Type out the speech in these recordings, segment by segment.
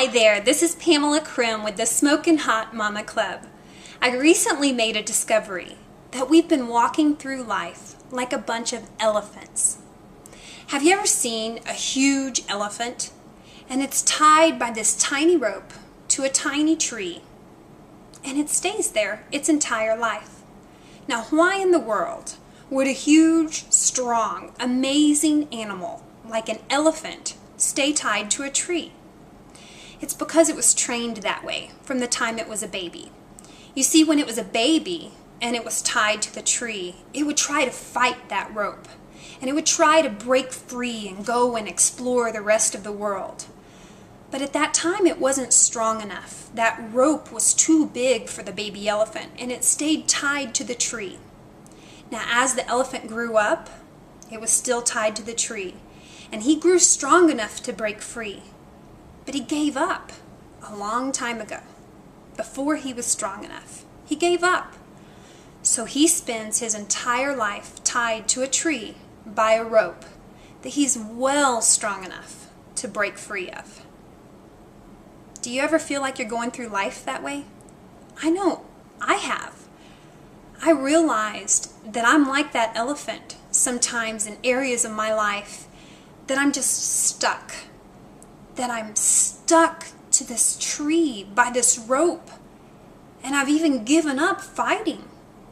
Hi there, this is Pamela Krim with the Smokin' Hot Mama Club. I recently made a discovery that we've been walking through life like a bunch of elephants. Have you ever seen a huge elephant? And it's tied by this tiny rope to a tiny tree. And it stays there its entire life. Now, why in the world would a huge, strong, amazing animal like an elephant stay tied to a tree? It's because it was trained that way from the time it was a baby. You see, when it was a baby and it was tied to the tree, it would try to fight that rope. And it would try to break free and go and explore the rest of the world. But at that time, it wasn't strong enough. That rope was too big for the baby elephant, and it stayed tied to the tree. Now, as the elephant grew up, it was still tied to the tree, and he grew strong enough to break free. But he gave up a long time ago. Before he was strong enough, he gave up. So he spends his entire life tied to a tree by a rope that he's well strong enough to break free of. Do you ever feel like you're going through life that way? I know I have. I realized that I'm like that elephant sometimes in areas of my life that I'm just stuck. That I'm stuck to this tree by this rope. And I've even given up fighting.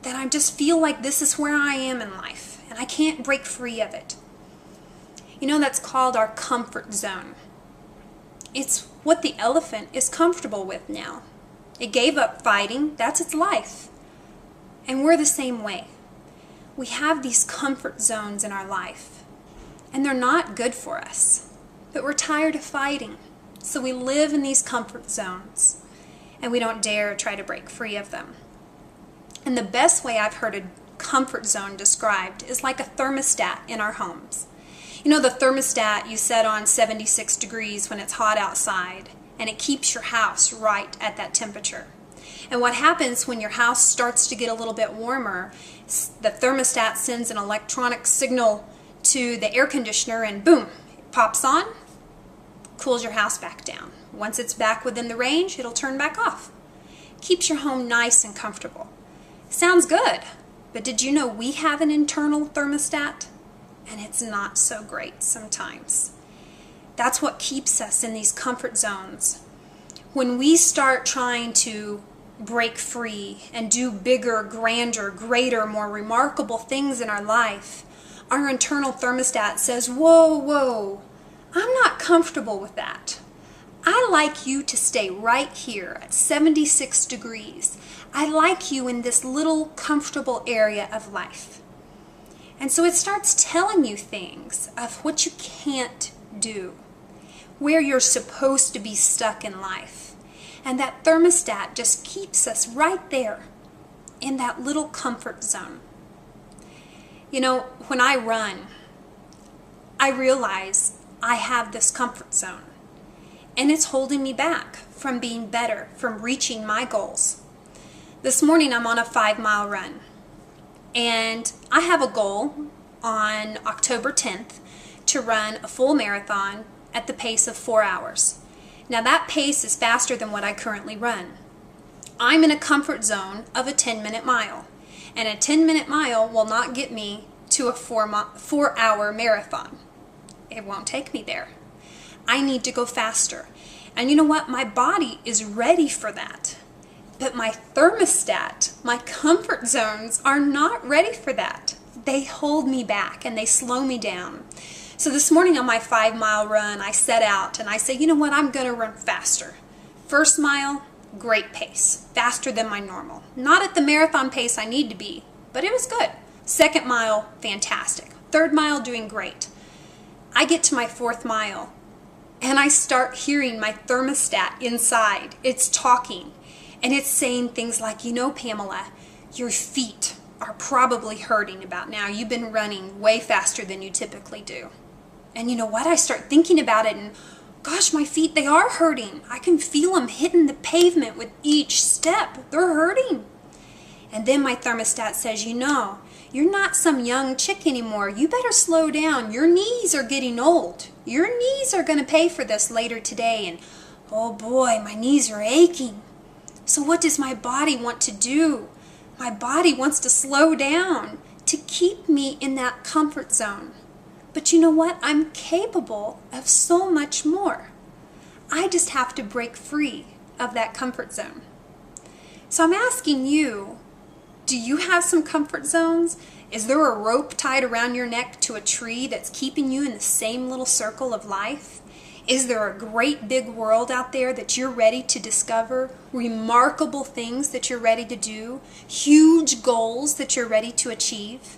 That I just feel like this is where I am in life and I can't break free of it. You know, that's called our comfort zone. It's what the elephant is comfortable with now. It gave up fighting. That's its life. And we're the same way. We have these comfort zones in our life. And they're not good for us. But we're tired of fighting. So we live in these comfort zones. And we don't dare try to break free of them. And the best way I've heard a comfort zone described is like a thermostat in our homes. You know, the thermostat you set on 76 degrees when it's hot outside, and it keeps your house right at that temperature. And what happens when your house starts to get a little bit warmer, the thermostat sends an electronic signal to the air conditioner and boom, it pops on, cools your house back down. Once it's back within the range, it'll turn back off. Keeps your home nice and comfortable. Sounds good, but did you know we have an internal thermostat? And it's not so great sometimes. That's what keeps us in these comfort zones. When we start trying to break free and do bigger, grander, greater, more remarkable things in our life, our internal thermostat says, whoa, I'm not comfortable with that. I like you to stay right here at 76 degrees. I like you in this little comfortable area of life. And so it starts telling you things of what you can't do, where you're supposed to be stuck in life. And that thermostat just keeps us right there in that little comfort zone. You know, when I run, I realize I have this comfort zone. And it's holding me back from being better, from reaching my goals. This morning I'm on a 5-mile run. And I have a goal on October 10th to run a full marathon at the pace of 4 hours. Now that pace is faster than what I currently run. I'm in a comfort zone of a 10-minute mile. And a 10-minute mile will not get me to a 4-hour marathon. It won't take me there. I need to go faster. And you know what? My body is ready for that. But my thermostat, my comfort zones are not ready for that. They hold me back and they slow me down. So this morning on my 5-mile run, I set out and I say, you know what? I'm going to run faster. First mile, great pace, faster than my normal. Not at the marathon pace I need to be, but it was good. Second mile, fantastic. Third mile, doing great. I get to my 4th mile and I start hearing my thermostat inside. It's talking. And it's saying things like, you know, Pamela, your feet are probably hurting about now. You've been running way faster than you typically do. And you know what? I start thinking about it and, gosh, my feet, they are hurting. I can feel them hitting the pavement with each step. They're hurting. And then my thermostat says, you know, you're not some young chick anymore. You better slow down. Your knees are getting old. Your knees are going to pay for this later today. And Oh boy, my knees are aching. So what does my body want to do? My body wants to slow down to keep me in that comfort zone. But you know what? I'm capable of so much more. I just have to break free of that comfort zone. So I'm asking you, do you have some comfort zones? Is there a rope tied around your neck to a tree that's keeping you in the same little circle of life? Is there a great big world out there that you're ready to discover? Remarkable things that you're ready to do? Huge goals that you're ready to achieve?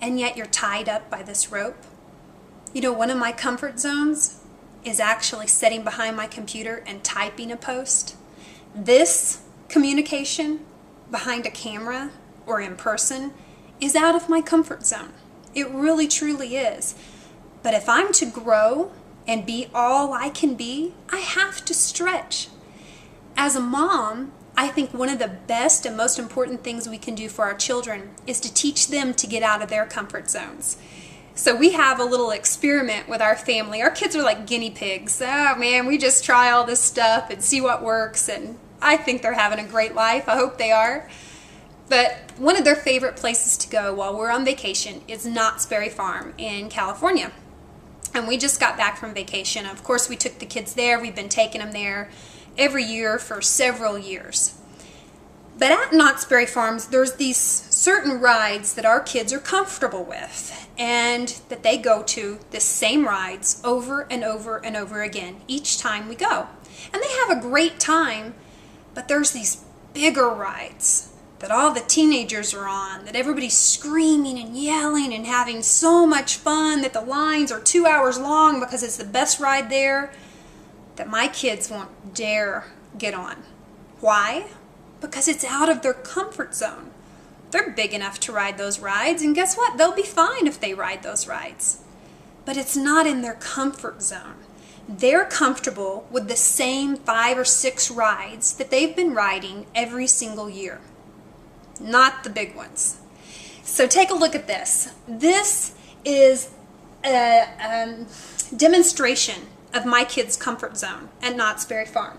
And yet you're tied up by this rope? You know, one of my comfort zones is actually sitting behind my computer and typing a post. This communication behind a camera or in person is out of my comfort zone. It really truly is. But if I'm to grow and be all I can be, I have to stretch. As a mom, I think one of the best and most important things we can do for our children is to teach them to get out of their comfort zones. So we have a little experiment with our family. Our kids are like guinea pigs. Oh man, we just try all this stuff and see what works, and I think they're having a great life. I hope they are. But one of their favorite places to go while we're on vacation is Knott's Berry Farm in California. And we just got back from vacation. Of course, we took the kids there. We've been taking them there every year for several years. But at Knott's Berry Farms, there's these certain rides that our kids are comfortable with, and that they go to the same rides over and over and over again each time we go. And they have a great time, but there's these bigger rides that all the teenagers are on, that everybody's screaming and yelling and having so much fun, that the lines are 2 hours long because it's the best ride there, that my kids won't dare get on. Why? Because it's out of their comfort zone. They're big enough to ride those rides, and guess what? They'll be fine if they ride those rides. But it's not in their comfort zone. They're comfortable with the same 5 or 6 rides that they've been riding every single year. Not the big ones. So take a look at this. This is a demonstration of my kids' comfort zone at Knott's Berry Farm.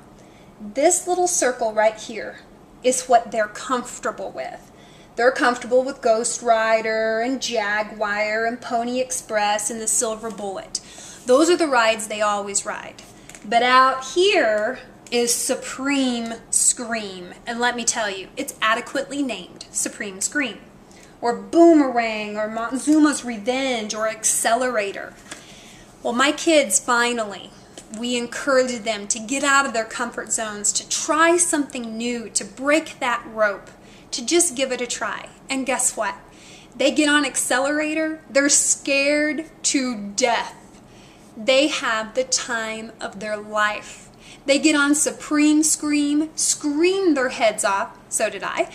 This little circle right here is what they're comfortable with. They're comfortable with Ghost Rider and Jaguar and Pony Express and the Silver Bullet. Those are the rides they always ride. But out here is Supreme Scream. And let me tell you, it's adequately named Supreme Scream. Or Boomerang, or Montezuma's Revenge, or Accelerator. Well, my kids finally, we encouraged them to get out of their comfort zones, to try something new, to break that rope, to just give it a try. And guess what? They get on Accelerator, they're scared to death. They have the time of their life. They get on Supreme Scream, scream their heads off, so did I,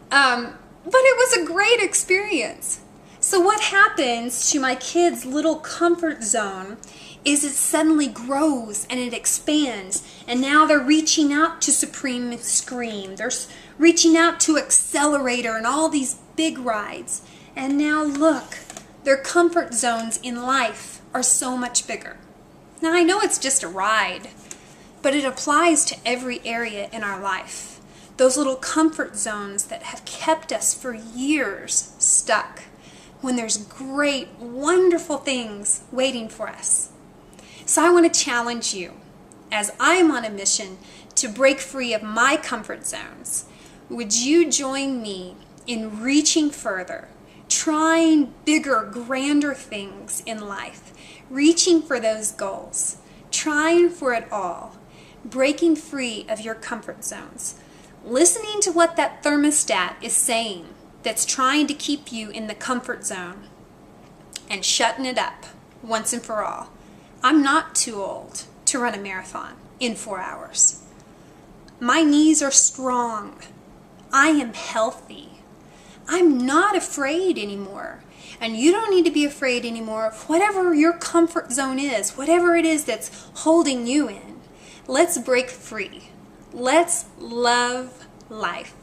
but it was a great experience. So what happens to my kids' little comfort zone is it suddenly grows and it expands, and now they're reaching out to Supreme Scream, they're reaching out to Accelerator and all these big rides, and now look, their comfort zones in life are so much bigger. Now I know it's just a ride, but it applies to every area in our life. Those little comfort zones that have kept us for years stuck, when there's great, wonderful things waiting for us. So I want to challenge you, as I'm on a mission to break free of my comfort zones. Would you join me in reaching further, trying bigger, grander things in life, reaching for those goals, trying for it all, breaking free of your comfort zones, listening to what that thermostat is saying that's trying to keep you in the comfort zone, and shutting it up once and for all. I'm not too old to run a marathon in 4 hours. My knees are strong. I am healthy. I'm not afraid anymore. And you don't need to be afraid anymore of whatever your comfort zone is, whatever it is that's holding you in. Let's break free. Let's love life.